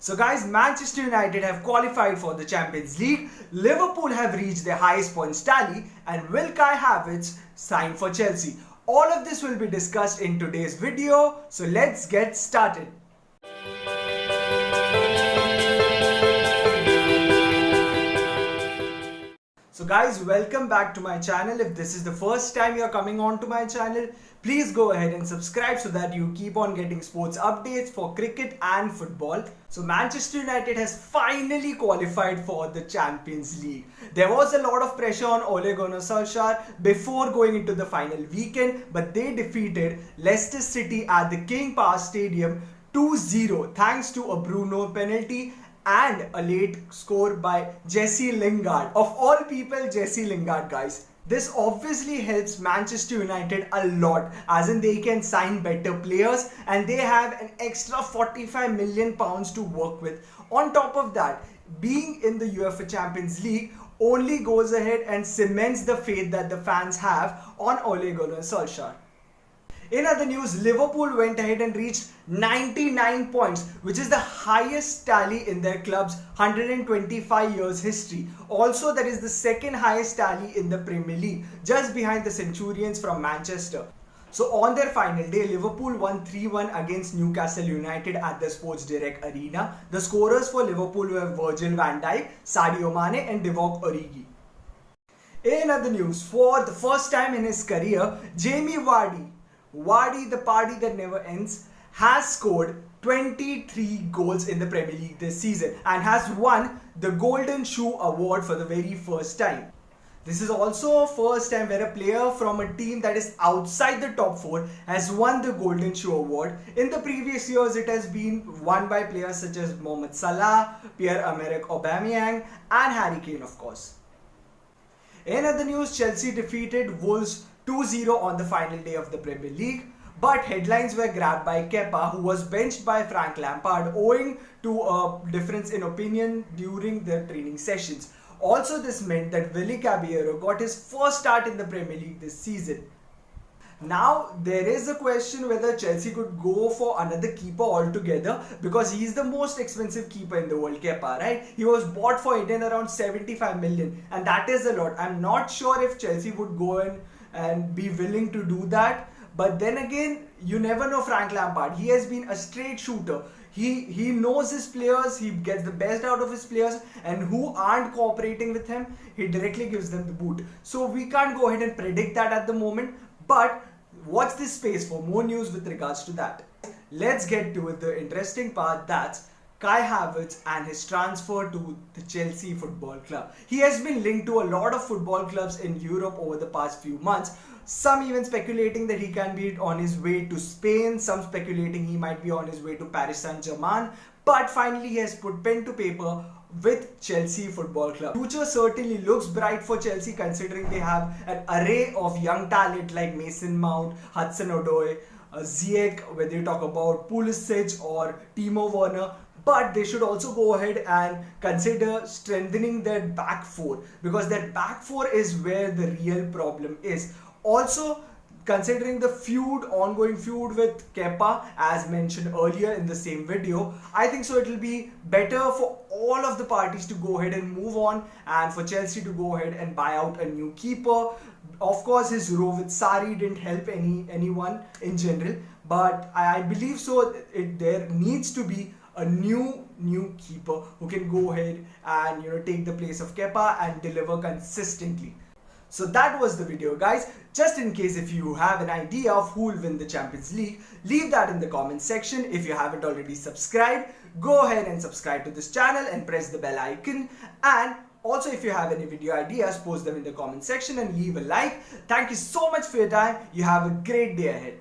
So guys, Manchester United have qualified for the Champions League, Liverpool have reached their highest points tally, and will Kai Havertz sign for Chelsea? All of this will be discussed in today's video, so let's get started. So guys, welcome back to my channel. If this is the first time you're coming on to my channel, please go ahead and subscribe so that you keep on getting sports updates for cricket and football. So Manchester United has finally qualified for the Champions League. There was a lot of pressure on Ole Gunnar Solskjaer before going into the final weekend, but they defeated Leicester City at the King Power Stadium 2-0 thanks to a Bruno penalty and a late score by Jesse Lingard. Of all people, Jesse Lingard, guys. This obviously helps Manchester United a lot, as in they can sign better players and they have an extra 45 million pounds to work with. On top of that, being in the UEFA Champions League only goes ahead and cements the faith that the fans have on Ole Gunnar Solskjaer. In other news, Liverpool went ahead and reached 99 points, which is the highest tally in their club's 125 years history. Also, that is the second highest tally in the Premier League, just behind the Centurions from Manchester. So on their final day, Liverpool won 3-1 against Newcastle United at the Sports Direct Arena. The scorers for Liverpool were Virgil van Dijk, Sadio Mane and Divock Origi. In other news, for the first time in his career, Jamie Vardy, the party that never ends, has scored 23 goals in the Premier League this season and has won the Golden Shoe award for the very first time. This is also a first time where a player from a team that is outside the top 4 has won the Golden Shoe award. In the previous years, it has been won by players such as Mohamed Salah, Pierre-Emerick Aubameyang and Harry Kane, of course. In other news, Chelsea defeated Wolves 2-0 on the final day of the Premier League, but headlines were grabbed by Kepa, who was benched by Frank Lampard owing to a difference in opinion during the training sessions. Also, this meant that Willy Caballero got his first start in the Premier League this season. Now, there is a question whether Chelsea could go for another keeper altogether, because he is the most expensive keeper in the world, Kepa, right? He was bought for it in around 75 million, and that is a lot. I'm not sure if Chelsea would go in and be willing to do that. But then again, you never know Frank Lampard. He has been a straight shooter. He knows his players, he gets the best out of his players, and who aren't cooperating with him, he directly gives them the boot. So we can't go ahead and predict that at the moment, but watch this space for more news with regards to that. Let's get to the interesting part, that's Kai Havertz and his transfer to the Chelsea Football Club. He has been linked to a lot of football clubs in Europe over the past few months. Some even speculating that he can be on his way to Spain, some speculating he might be on his way to Paris Saint-Germain. But finally he has put pen to paper with Chelsea Football Club. Future certainly looks bright for Chelsea, considering they have an array of young talent like Mason Mount, Hudson-Odoi, Ziyech, whether you talk about Pulisic or Timo Werner. But they should also go ahead and consider strengthening their back 4, because that back 4 is where the real problem is. Also, considering the ongoing feud with Kepa, as mentioned earlier in the same video, I think so it will be better for all of the parties to go ahead and move on, and for Chelsea to go ahead and buy out a new keeper. Of course, his row with Sarri didn't help anyone in general, but I believe so there needs to be a new keeper who can go ahead and take the place of Kepa and deliver consistently. So that was the video, guys. Just in case if you have an idea of who will win the Champions League, leave that in the comment section. If you haven't already subscribed, go ahead and subscribe to this channel and press the bell icon. And also, if you have any video ideas, post them in the comment section and leave a like. Thank you so much for your time. You have a great day ahead.